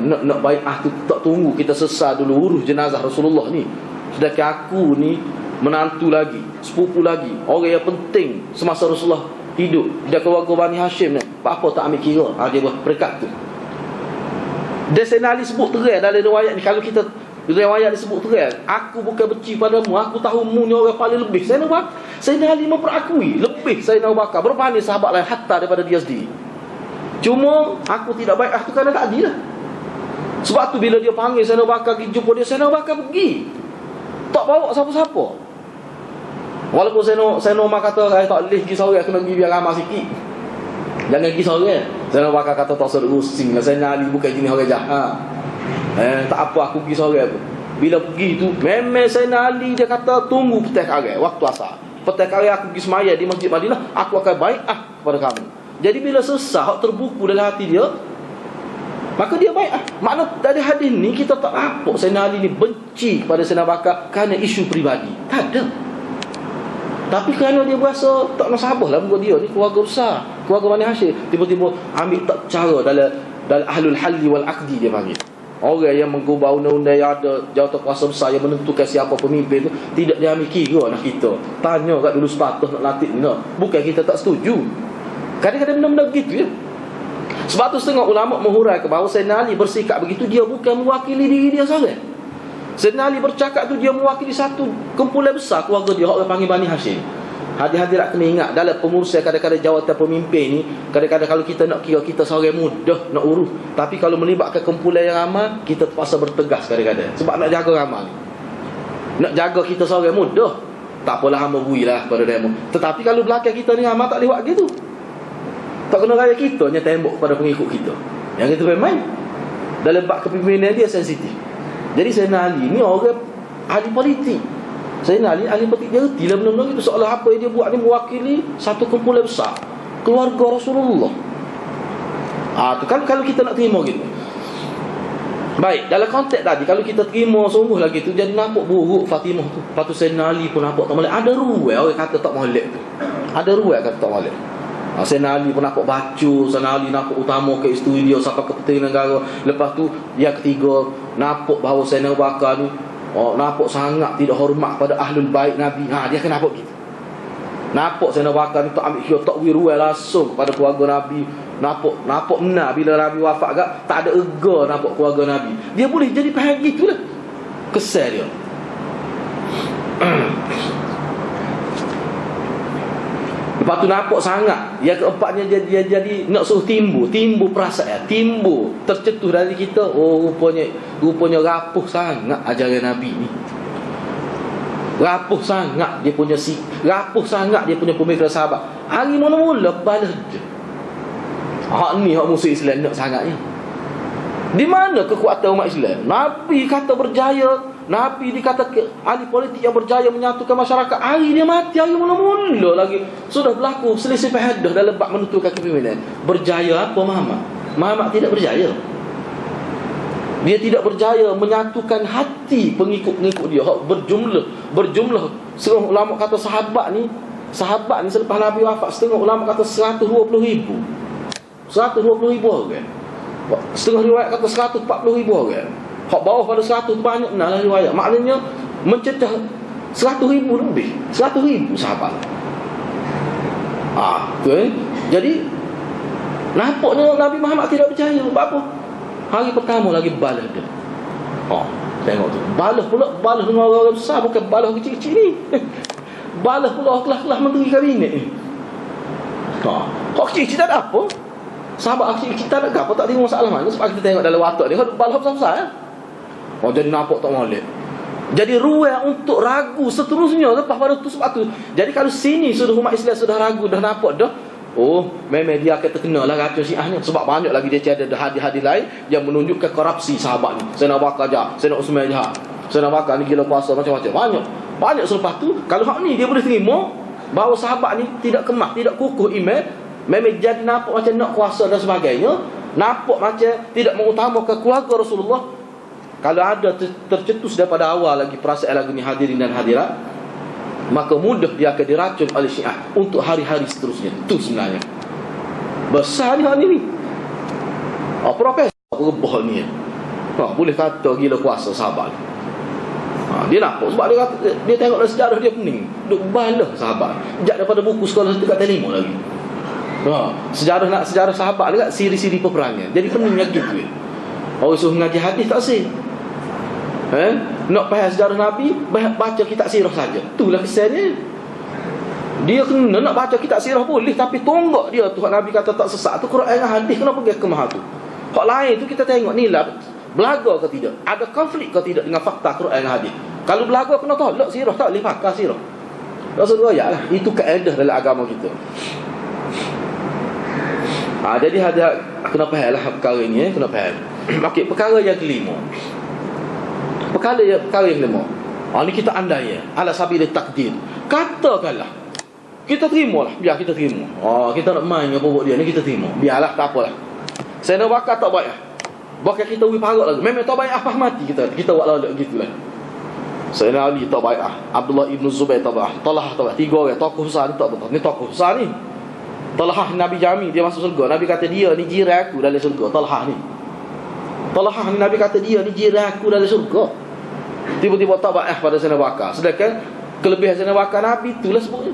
Nak bai'ah tu tak tunggu kita sesal dulu urus jenazah Rasulullah ni. Sedangkan aku ni menantu lagi, sepupu lagi, orang yang penting semasa Rasulullah hidup, dia keluarga Bani Hashim ni, apa tak ambil kira. Dia buat peringkat tu. Dan Sayyidina Ali sebut terang dalam riwayat ni, kalau kita riwayat disebut terang, aku bukan benci padamu, aku tahu mu ni orang paling lebih. Sayyidina Ali memperakui lebih Sayyidina Abu Bakar berbanding sahabat lain, hatta daripada dia sendiri. Cuma aku tidak baik tu kerana tak adil lah. Sebab tu bila dia panggil Sayyidina Abu Bakar pergi jumpa dia, Sayyidina Abu Bakar pergi, tak bawa siapa-siapa. Walaupun Sayyidina Umar kata saya tak boleh pergi seorang, kena pergi biar ramai sikit, jangan pergi seorang. Sayyidina Abu Bakar kata tak usah rusing lah, Sayyidina Ali bukan jenis orang jahat. Tak apa aku pergi seorang pun. Bila pergi tu memang Sayyidina Ali dia kata tunggu petang hari waktu asar. Petang hari aku pergi semaya di Masjid Madinah, aku akan bai'ah kepada kamu. Jadi bila sesah terbuku dalam hati dia, maka dia bai'ah. Makna dari hadis ni kita tak nampak Sayyidina Ali ni benci kepada Sayyidina Bakar kerana isu peribadi. Tak ada. Tapi kerana dia berasa tak nak sabar lah, dia ni keluarga besar, keluarga Bani Hashim, tiba-tiba ambil tak cara dalam ahlul halli wal aqdi dia panggil. Orang yang mengubah undang-undang yang ada, jawatan kuasa besar yang menentukan siapa pemimpin tu, tidak dia ambil kira nak kita. Tanya kat dulu sepatah nak latih ni. Bukan kita tak setuju. Kadang-kadang benda-benda begitu ya. Sebab tu setengah ulama menghuraikan bahawa Sayyidina Ali bersikap begitu, dia bukan mewakili diri dia seorang. Sayyidina Ali bercakap tu dia mewakili satu kumpulan besar keluarga dia, orang panggil Bani Hashim. Hadir-hadirat kena ingat dalam pengurusan kadang-kadang jawatan pemimpin ni, kadang-kadang kalau kita nak kira kita seorang mudah nak urus, tapi kalau melibatkan kumpulan yang ramai, kita terpaksa bertegas kadang-kadang sebab nak jaga ramai ni. Nak jaga kita seorang mudah, tak apalah hamba builah pada demo. Tetapi kalau belakang kita ni ramai, tak boleh buat gitu. Tak kena raya kita hanya tembok kepada pengikut kita. Yang itu memang dalam bab kepimpinan dia sensitif. Jadi Sayyidina Ali ni orang ahli politik. Sayyidina Ali ahli politik, dia reti lah benda-benda itu. Seolah apa yang dia buat ni mewakili satu kumpulan besar, keluarga Rasulullah. Tu kan kalau kita nak terima gitu. Baik, dalam konteks tadi kalau kita terima sungguh lagi tu, jadi nampak buruk Fatimah tu. Lepas tu Sayyidina Ali pun nampak tak molek. Ada ruai orang kata tak molek tu. Ada ruai kata tak molek. Sayyidina Ali pun nampak baca, Sayyidina Ali nampak utama ke isteri dia sampai ke peti negara. Lepas tu yang ketiga, nampak bahawa Sayyidina Abu Bakar ni nampak sangat tidak hormat pada ahlul bait Nabi. Dia akan nampak gitu. Nampak Sayyidina Abu Bakar ni tak ambil kira, tak wiruai langsung pada keluarga Nabi. Nampak benar bila Nabi wafat gak, tak ada ega nampak keluarga Nabi. Dia boleh jadi faham gitulah. Kesal dia. Lepas tu nampak sangat. Yang keempatnya dia jadi nak suruh timbul perasaan, timbul tercetus dari kita. Rupanya rapuh sangat ajaran Nabi ni. Rapuh sangat dia punya rapuh sangat dia punya pemikiran sahabat. Hari mula-mula balas je. Hak ni hak musuh Islam nak sangatnya. Di mana kekuatan umat Islam? Nabi kata berjaya, Nabi dikata ahli politik yang berjaya menyatukan masyarakat. Hari dia mati, hari mula-mula lagi sudah berlaku selisih fahadah dalam bab menentukan kepimpinan. Berjaya apa Muhammad? Muhammad tidak berjaya. Dia tidak berjaya menyatukan hati pengikut-pengikut dia. Berjumlah. Setengah ulama kata sahabat ni selepas Nabi wafat, setengah ulama kata 120,000. 120,000 orang. Setengah riwayat kata 140,000 orang. Hak bawah pada 100 banyak lah riwayat. Maknanya mencecah 100,000 lebih. 100,000 sahabat. Okay. Jadi nampaknya Nabi Muhammad tidak percaya. Sebab apa? Hari pertama lagi balas dia. Tengok tu. Balas dengan orang besar, bukan balas kecil-kecil ni. Balas pula kelas-kelas menteri kabinet ni. Kok kecil-kecil tak ada apa? Sahabat kita nak apa tak tengok masalah mana. Sebab kita tengok dalam watak dia balah besar-besar jadi nampak tak molek. Jadi ruang untuk ragu seterusnya lepas pada tu. Sebab tu, jadi kalau sini sudah umat Islam sudah ragu, dah nampak dah Oh, memang dia akan terkena lah racun Syiah ni. Sebab banyak lagi dia ada hadis-hadis lain yang menunjukkan korupsi sahabat ni. Sayyidina Abu Bakar jahat, Sayyidina Utsman jahat, Sayyidina Abu Bakar ni gila puasa macam-macam. Banyak selepas tu, kalau hak ni dia boleh terima bahawa sahabat ni tidak kemah, tidak kukuh iman, memang jadi nampak macam nak kuasa dan sebagainya, nampak macam tidak mengutamakan keluarga Rasulullah. Kalau ada tercetus daripada awal lagi perasaan lagu ni hadirin dan hadirat, maka mudah dia akan diracun oleh Syiah untuk hari-hari seterusnya. Itu sebenarnya besar ni hal ni. Profesor rebah ni boleh kata gila kuasa sahabat. Dia nampak sebab dia tengok dalam sejarah dia pening, duk balah sahabat. Jak daripada buku sekolah dekat telefon lagi. Sejarah sahabat dekat siri-siri peperangan. Jadi pening lagi tu. Orang suruh ngaji hadis tak sih. Nak faham sejarah Nabi, baca kitab sirah saja. Itulah kesannya. Dia kena nak baca kitab sirah boleh, tapi tonggak dia tu Nabi kata tak sesat tu Quran dan hadis, kenapa pergi kemah tu? Hak lain tu kita tengok ni lah belaga ke tidak, ada konflik ke tidak dengan fakta Quran dan hadis. Kalau belaga kena tolak sirah, tak boleh pakai sirah. Rasul royak lah. Itu kaedah dalam agama kita. Jadi ada kena faham lah perkara ni, kena faham. Okey, perkara yang kelima. Perkara yang kelima. Ni kita andai ya, ala sabil takdir. Katakanlah kita terimalah, biar kita terima. Kita nak main dengan pokok dia ni, kita terima. Biarlah, tak apalah. Sayyidina Abu Bakar tak baik. Bahkan kita wui parut lagi. Memang tak baik apa mati kita buat lalu gitulah. Sayyidina Ali tak baik. Abdullah ibn Zubair tak baik. Talhah tak baik. Tiga orang tokoh besar ni tak betul. Ni tokoh besar ni. Talhah Nabi jami dia masuk syurga. Nabi kata dia ni jiran aku dalam syurga. Talhah ni Nabi kata dia ni jiran aku dalam syurga. Tiba-tiba tak baik pada Sayyidina Abu Bakar. Sedangkan kelebihan Sayyidina Abu Bakar Nabi itulah sebutnya.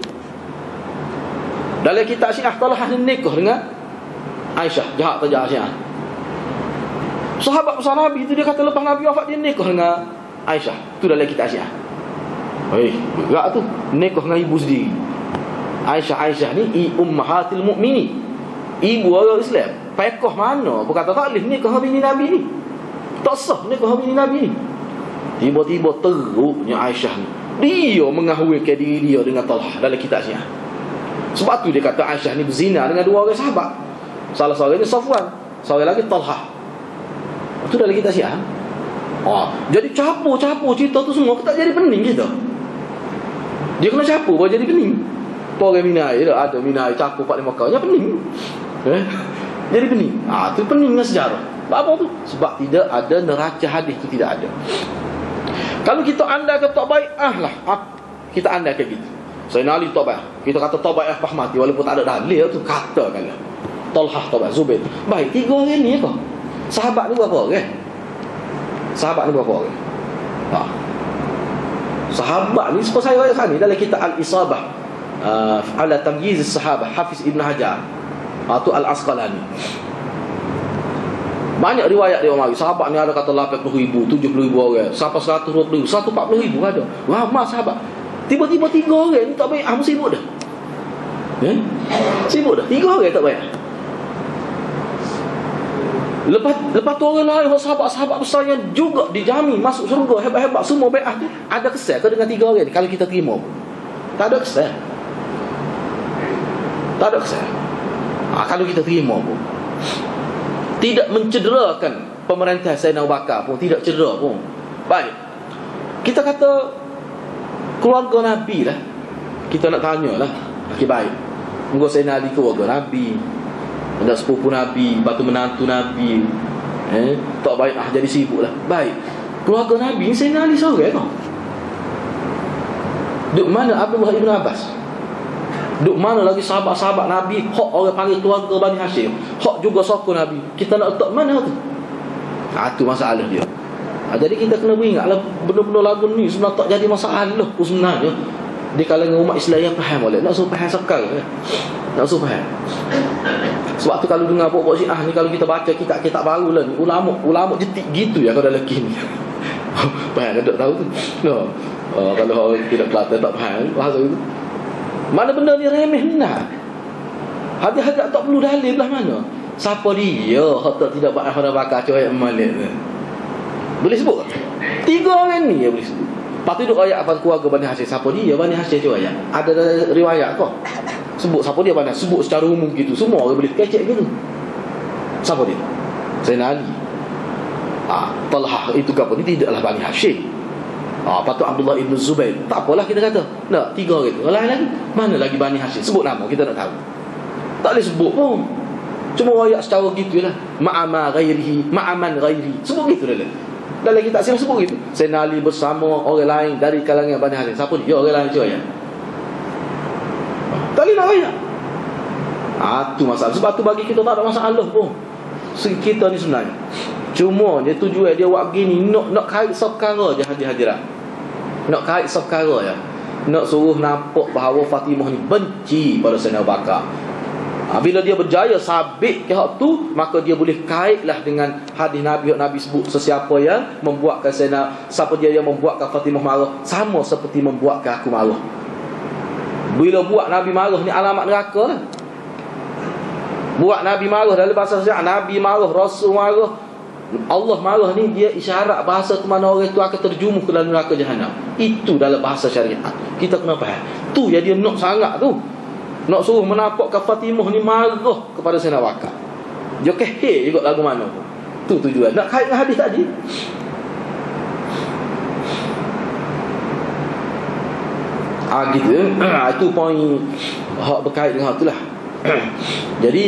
Dalam kitab Syiah, Talhah ni nikah dengan Aisyah. Jahat tak jahat Syiah. Sahabat besar Nabi tu dia kata lepas Nabi wafat dia nikah dengan Aisyah. Tu dalam kitab Syiah. Berat tu. Nikah dengan ibu sendiri. Aisyah ni ummahatil mu'minin, ibu orang Islam. Pekoh mana berkata tak boleh nikah dengan bini Nabi ni. Tak sah nikah dengan bini Nabi ni. Tiba-tiba teruknya Aisyah ni, dia mengahwilkan diri dia dengan Talhah dalam kitab Syiah. Sebab tu dia kata Aisyah ni berzina dengan dua orang sahabat. Salah seorangnya Safwan, seorang lagi Talhah. Itu dalam kitab Syiah. Jadi capur cerita tu semua tak jadi pening kita. Dia kena capur baru jadi pening. Orang minai ada minai capur 4-5 kali pening. Jadi pening. Tu peningnya sejarah. Apa tu? Sebab tidak ada neraca hadis tu, tidak ada. Kalau kita andaikan tak baik lah, kita andaikan gitu. Sayyidina Ali tak baik, kita kata tak baik fahmati walaupun tak ada dalil tu, katakanlah Talhah tak baik, Zubair baik. Tiga orang ni apa? Sahabat ni berapa orang? Sahabat ni sebab saya rasa ni dalam kitab Al-Isabah ala tamyiz as-sahabah Hafiz Ibn Hajar tu Al-Asqalani. Banyak riwayat dia mari sahabat ni ada kata 80,000, 70,000 orang, sampai 120,000, 140,000 ada. Ramai sahabat. Tiba-tiba 3 orang ni tak baik, sibuk dah. Sibuk dah. 3 orang tak baik. Lepas tu orang lain, sahabat-sahabat besar yang juga dijamin masuk syurga hebat-hebat semua bai'ah tu, ada kesan ke dengan 3 orang ni kalau kita terima pun? Tak ada kesan. Tak ada kesan. Kalau kita terima pun tidak mencederakan pemerintah Sayyidina Abu Bakar pun, tidak cedera pun. Baik. Kita kata keluarga Nabi lah, kita nak tanyalah. Okey, baik. Mungkin Sayyidina Ali keluarga Nabi, ada sepupu Nabi, batu menantu Nabi, tak baik jadi sibuk lah. Baik, keluarga Nabi Sayyidina Ali seorang tau. Duk mana Abdullah ibn Abbas? Duk mana lagi sahabat-sahabat Nabi? Hak orang panggil keluarga Bani Hashim, hak juga sokong Nabi. Kita nak letak mana tu? Tu masalah dia. Jadi kita kena beringatlah benda-benda lagu ni sebenarnya tak jadi masalah pun sebenarnya di kalangan umat Islam yang faham boleh. Nak suruh faham sekarang nak suruh faham. Sebab tu kalau dengar pokok Syiah ni, kalau kita baca kitab-kitab baru lah ni, ulama jetik gitu ya kalau dalam kini. Faham tak tahu tu. Kalau orang tidak Kelantan tak faham bahasa itu. Mana benda ni remeh benar. Hadis-hadis tak perlu dalil lah mana. Siapa dia hak tidak pada bakar coyak Malik ni? Boleh sebut? 3 orang ni ya boleh sebut. Lepas tu duk ayat apa keluarga Bani Hashim. Siapa dia Bani Hashim coyak? Ada riwayat kau? Sebut siapa dia pandai. Sebut secara umum gitu. Semua orang boleh kecek gitu. Siapa dia? Sayyidina Ali. Talhah itu apa ni? Tidaklah Bani Hashim. Patut Abdullah ibn Zubair. Tak apalah kita kata. Tak, 3 orang itu. Orang lain lagi. Mana lagi Bani Hashim? Sebut nama, kita nak tahu. Tak boleh sebut pun. Cuma ayat secara gitu lah. Ma'ama ghairihi, ma'aman ghairi. Sebut gitu dah. Dalam kitab sirah sebut gitu. Sayyidina Ali bersama orang lain dari kalangan Bani Hashim. Siapa ni? Ya, orang lain cuba ya. Tak boleh nak ayat. Tu masalah. Sebab tu bagi kita tak ada masalah pun. Kita ni sebenarnya cuma dia tujuan dia buat begini nak kait perkara je hadirat. Nak kait perkara je. Nak suruh nampak bahawa Fatimah ni benci pada Sayyidina Abu Bakar. Bila dia berjaya sabit ke hak tu, maka dia boleh kaitlah dengan hadis Nabi. Nabi sebut sesiapa yang membuatkan siapa dia yang membuatkan Fatimah marah, sama seperti membuatkan aku marah. Bila buat Nabi marah ni alamat neraka lah. Buat Nabi marah dalam bahasa Syiah, Nabi marah, Rasul marah, Allah marah ni dia isyarat bahasa ke mana orang tu akan terjumus ke dalam neraka jahanam. Itu dalam bahasa syariat. Kita kena faham. Tu yang dia nak sangat tu. Nak suruh menampakkan Fatimah ni marah kepada Sayyidina Abu Bakar. Dia keheh juga lagu mana pun. Tu tujuan. Nak kait dengan hadis tadi. Gitu. Itu poin hak berkait dengan hak itulah. Jadi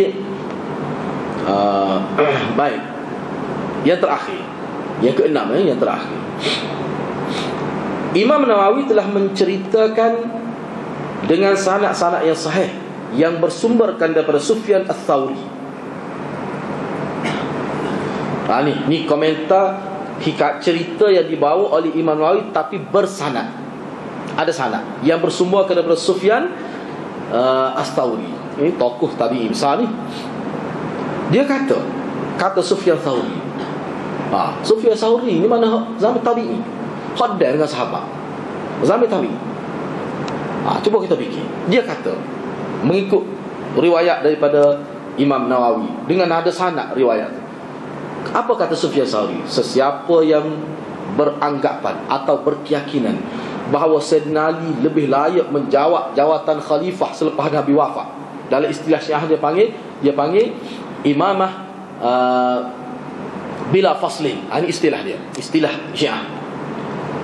baik. Yang terakhir, yang keenam, yang terakhir, Imam Nawawi telah menceritakan dengan sanad-sanad yang sahih yang bersumberkan daripada Sufyan Ats-Tsauri. Ni komentar hikayat cerita yang dibawa oleh Imam Nawawi tapi bersanad. Ada sanad yang bersumberkan daripada Sufyan Ats-Tsauri. Ini tokoh tabi'i besar ni. Dia kata Sufyan Ats-Tsauri. Sufyan Ats-Tsauri ni mana zaman tabi'i, khaddar dengan sahabat zaman tabi'i. Cuba kita fikir. Dia kata mengikut riwayat daripada Imam Nawawi dengan ada sanad riwayat tu. Apa kata Sufyan Ats-Tsauri? Sesiapa yang beranggapan atau berkeyakinan bahawa Sayyidina Ali lebih layak menjawab jawatan khalifah selepas Nabi wafat. Dalam istilah Syiah dia panggil imamah bila faslin. Ini istilah dia, istilah Syiah.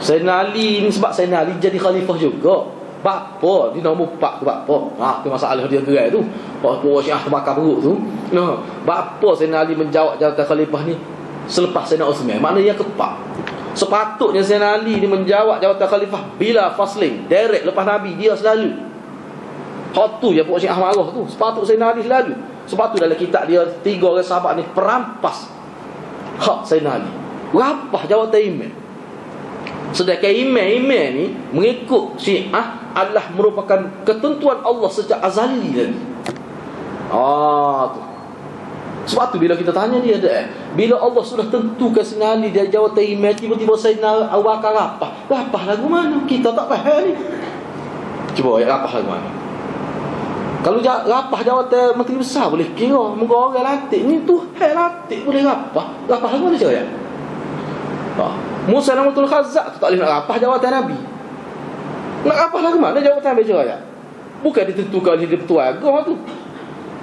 Sayyidina Ali ni sebab Sayyidina Ali jadi khalifah juga. Bapa dia nombor 4 ke bapa. Tu masalah dia gerai tu. Bapa Syiah terbakar perut tu. Bapa Sayyidina Ali menjawab jawatan khalifah ni selepas Sayyidina Uthman. Maknanya yang keempat. Sepatutnya Sayyidina Ali ni menjawab jawatan khalifah bila faslin, direct lepas Nabi dia selalu. Hak tu yang Puan Syiah marah tu. Sepatutnya Sayyidina Ali selalu. Sebab tu dalam kitab dia 3 orang sahabat ni perampas hak Sayyidina Ali. Rapah jawatan imam. Sedangkan imam ni mengikut Syiah adalah merupakan ketentuan Allah sejak azali tadi. Tu. Sebab tu bila kita tanya dia bila Allah sudah tentukan Sayyidina Ali dia jawatan imam, tiba-tiba Sayyidina Abu Bakar rapah lagu mana? Kita tak faham ni. Cuba ayat rapah lagu mana? Kalau rapah jawatan menteri besar boleh kira muka orang latih ni tu latih boleh rapah lagu mana cara ya? Musa Namatul Khazak tu tak boleh nak rapah jawatan Nabi. Nak rapah lagu mana jawatan Nabi cara ya? Bukan ditentukan oleh ketua agama tu.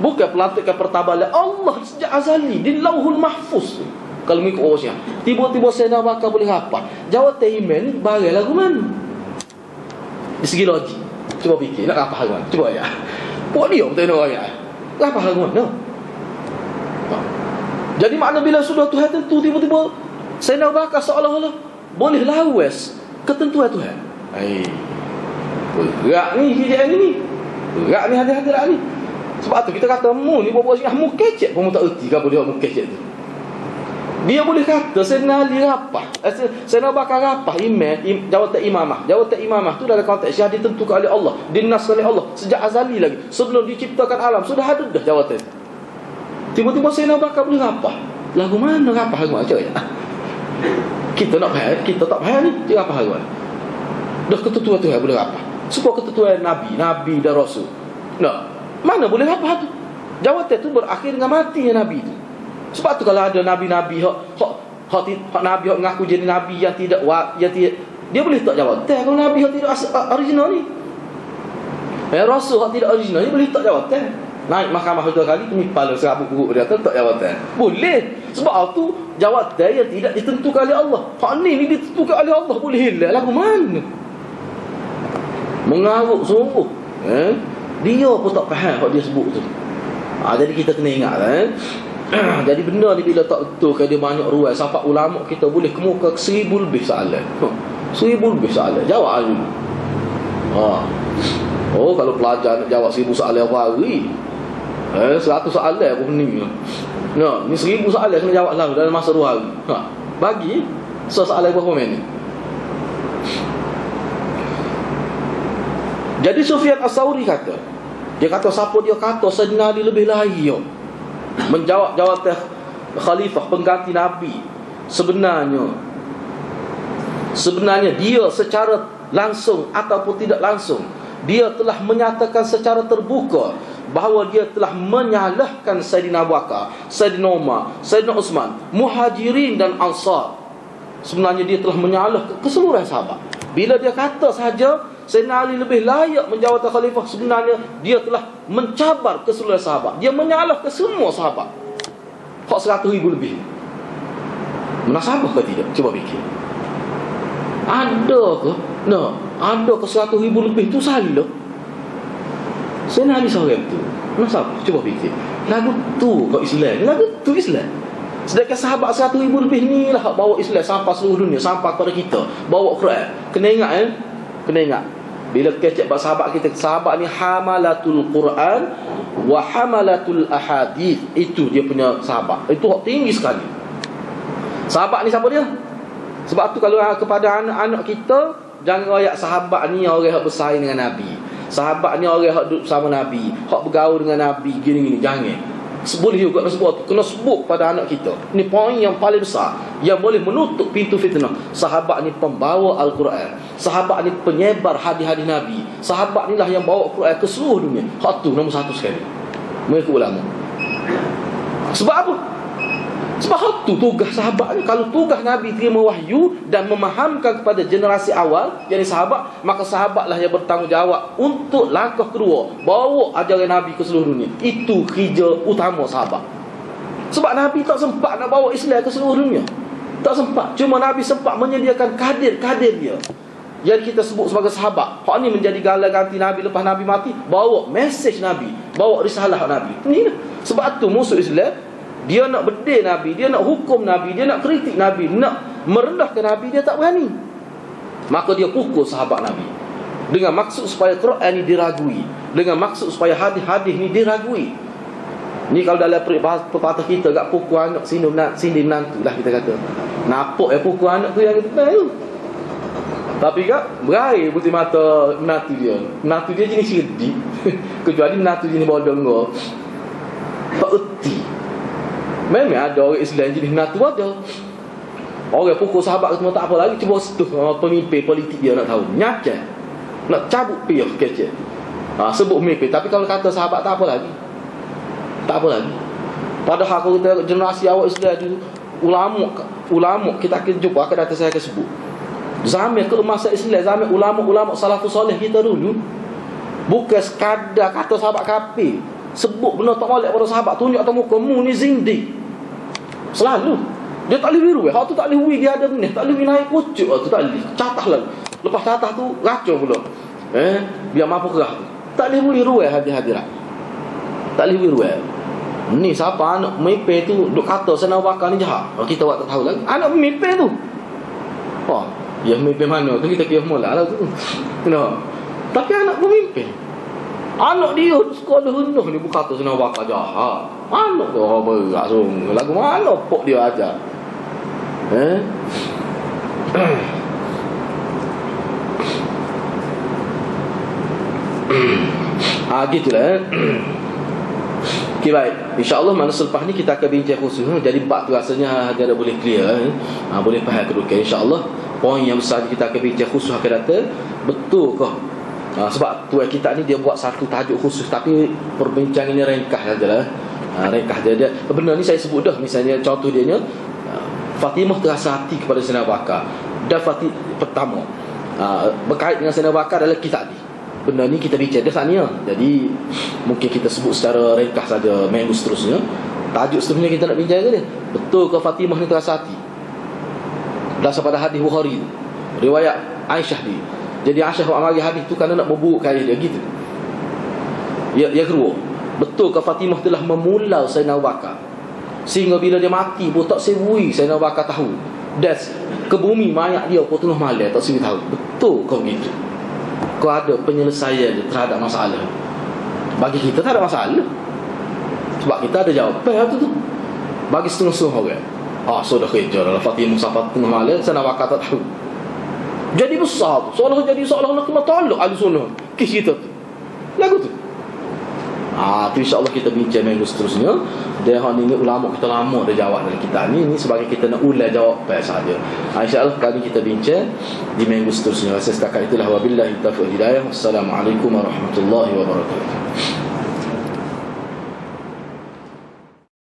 Bukan pelantikan pertabalan Allah sejak azali di Lauhul Mahfuz tu. Kalau mengikut orang tiba-tiba Sayyidina Abu Bakar boleh rapah jawatan imam ni barang lagu mana? Di segi logik. Cuba fikir nak rapah lagu mana? Cuba ya. Buat dia betul nak ayat. Rapah lagu mana? Jadi makna bila sudah Tuhan tentu tiba-tiba Sayyidina Abu Bakar seolah-olah boleh lawas ketentuan Tuhan. Berat ni hidayah ni. Berat ni hadirat ni. Sebab tu kita kata mu ni buat Syiah mu kecek pun mu tak erti apa dia mu kecek tu. Dia boleh kata Sayyidina Ali rapah, Sayyidina Abu Bakar rapah jawatan imamah tu dalam konteks Syiah ditentukan oleh Allah, dinaskan oleh Allah sejak azali lagi. Sebelum diciptakan alam sudah ada dah jawatan. Tiba-tiba Sayyidina Abu Bakar boleh rapah. Lagu mana rapah lagu macam ya? Kita nak faham, kita tak faham ni, dia rapah lagu mana? Dah ketentuan Tuhan boleh rapah. Semua ketentuan Nabi dan Rasul. Mana boleh rapah tu? Jawatan tu berakhir dengan matinya Nabi tu. Sebab tu kalau ada nabi-nabi hak nabi hak mengaku jadi nabi yang tidak dia boleh tak jawab. Kalau nabi hak tidak original ni. Rasul hak tidak original ni boleh tak jawatan. Naik mahkamah betul kali kami pala serabut buruk dia tak jawatan. Boleh. Sebab tu jawatan yang tidak ditentukan oleh Allah. Hak ni ditentukan oleh Allah, boleh hilang lagu mana? Mengarut sungguh. Dia pun tak faham hak dia sebut tu. Jadi kita kena ingat jadi benda ni bila tak betul kan, dia banyak ruang. Sampai ulama kita boleh kemuka 1000 lebih soalan. 1000 lebih soalan. Jawab dulu. Oh, kalau pelajar nak jawab 1000 soalan hari, 100 soalan pun pening. Nah, ni 1000 soalan kena jawab lah dalam masa 2 hari. Bagi soalan berapa minit. Jadi Sufyan As-Sauri kata, dia kata siapa dia kata Sayyidina Ali lebih layak menjawab jawatan khalifah pengganti Nabi, sebenarnya dia secara langsung ataupun tidak langsung dia telah menyatakan secara terbuka bahawa dia telah menyalahkan Sayyidina Abu Bakar, Sayyidina Umar, Sayyidina Uthman, Muhajirin dan Ansar. Sebenarnya dia telah menyalahkan keseluruhan sahabat. Bila dia kata sahaja Sayyidina Ali lebih layak menjawab khalifah, sebenarnya dia telah mencabar keseluruhan sahabat. Dia menyalahkan semua sahabat. Hak 100,000 lebih. Munasabah ke tidak? Cuba fikir. Ada ke? Ada ke 100,000 lebih tu salah? Sayyidina Ali seorang tu. Munasabah. Cuba fikir. Lagu tu kau Islam. Lagu tu Islam. Sedangkan sahabat 100,000 lebih ni lah bawa Islam sampai seluruh dunia, sampai kepada kita. Bawa Quran. Kena ingat Kena ingat. Bila kita cakap sahabat kita, sahabat ni hamalatul Quran wa hamalatul ahadith. Itu dia punya sahabat. Itu hak tinggi sekali. Sahabat ni siapa dia? Sebab tu kalau kepada anak-anak kita, jangan royak sahabat ni orang yang bersaing dengan Nabi. Sahabat ni orang yang duduk bersama Nabi, hak bergaul dengan Nabi, gini-gini. Jangan. Boleh juga sebut tu. Kena sebut pada anak kita. Ini poin yang paling besar yang boleh menutup pintu fitnah. Sahabat ni pembawa Al-Quran. Sahabat ni penyebar hadis-hadis Nabi. Sahabat ni lah yang bawa Quran ke seluruh dunia. Hak tu nombor 1 sekali. Mereka ulama. Sebab apa? Sebab hak tu tugas sahabat ni. Kalau tugas Nabi terima wahyu dan memahamkan kepada generasi awal, yakni sahabat, maka sahabatlah yang bertanggungjawab untuk langkah kedua, bawa ajaran Nabi ke seluruh dunia. Itu kerja utama sahabat. Sebab Nabi tak sempat nak bawa Islam ke seluruh dunia. Tak sempat. Cuma Nabi sempat menyediakan kadir-kadir dia yang kita sebut sebagai sahabat. Hak ni menjadi gala ganti Nabi lepas Nabi mati. Bawa mesej Nabi, bawa risalah Nabi. Ini sebab tu musuh Islam, dia nak bedil Nabi, dia nak hukum Nabi, dia nak kritik Nabi, nak merendahkan Nabi, dia tak berani. Maka dia pukul sahabat Nabi dengan maksud supaya Quran ni diragui, dengan maksud supaya hadis-hadis ni diragui. Ni kalau dalam pepatah kita, gak pukul anak sini menantu lah kita kata. Nampak pukul anak tu yang kita tu. Tapi kak berair putih mata menantu dia. Menantu dia jenis cerdik. Kecuali menantu jenis bodoh. Tak erti. Memang ada orang Islam jenis menantu ada. Orang pukul sahabat semua tak apa lagi, cuba setuh pemimpin politik dia nak tahu. Nyacat. Nak cabut piyah kecil. Sebut pemimpin. Tapi kalau kata sahabat tak apa lagi. Tak apa lagi. Padahal kalau kita generasi awal Islam tu, ulama kita akan jumpa, akan datang saya akan sebut. Zaman keemasan Islam, zaman ulama-ulama salafus soleh kita dulu, bukan sekadar kata sahabat kafir, sebut benda tak molek pada sahabat, tunjuk atas muka mu ni zindik. Selalu dia tak boleh wiru. Hak tu tak boleh dia ada ni, tak boleh naik pucuk tu, tak boleh. Catah lah. Lepas catah tu racun pula. Biar mampu kerah tu. Tak boleh wiru hadir-hadirat. Tak boleh wiru. Ni siapa anak pemimpin tu duk kata Sayyidina Abu Bakar ni jahat. Kita buat tak tahu lagi. Anak pemimpin tu. Ya pemimpin mana tu kita kira mula lah tu. Kenapa? Tapi anak pemimpin. Anak dia sekolah rendah ni bukan kata Sayyidina Abu Bakar jahat. Anak tu berat sungguh. Lagu mana pok dia ajar? Gitulah. Okay, baik. InsyaAllah mana selepas ni kita akan bincang khusus. Jadi bab tu rasanya agak boleh clear. Boleh faham kedudukan. InsyaAllah poin yang besar kita akan bincang khusus akan datang. Betul ke? Sebab tu kita ni dia buat satu tajuk khusus, tapi perbincangan ini ringkas sajalah. Ringkas dia. Benar ni saya sebut dah. Misalnya contoh dia nya, Fatimah terasa hati kepada Sayyidina Abu Bakar. Dan Fatimah pertama berkait dengan Sayyidina Abu Bakar adalah kisah tadi. benda ni kita bincang dah sana. Jadi mungkin kita sebut secara ringkas saja minggu seterusnya. Tajuk seterusnya kita nak bincang ke dia, betul ke Fatimah ni terasa hati? Berdasar pada hadis Bukhari, riwayat Aisyah ni. Jadi Aisyah mari hadis tu kerana nak memburukkan dia gitu. Ya kedua, betul ke Fatimah telah memulau Sayyidina Abu Bakar sehingga bila dia mati pun tak sebui Sayyidina Abu Bakar tahu. Dan ke bumi mayat dia pun tengah malam tak sebui tahu. Betul kau gitu? Kau ada penyelesaian terhadap masalah? Bagi kita tak ada masalah, sebab kita ada jawapan tu. Bagi setengah-setengah orang, sudah kerja dalam Fatimah sampai tengah malam, Sayyidina Abu Bakar tak tahu. Jadi besar tu, seolah-olah kena tolak ahli sunnah kes kita tu lagu tu. Tu insyaAllah kita bincang minggu seterusnya. Dia ni ulama kita lama dah jawab dalam kitab ni. Ini sebagai kita nak ulang jawapan sahaja. InsyaAllah kali kita bincang di minggu seterusnya. Saya setakat itulah. Wabillahi taufiq hidayah. Wassalamualaikum warahmatullahi wabarakatuh.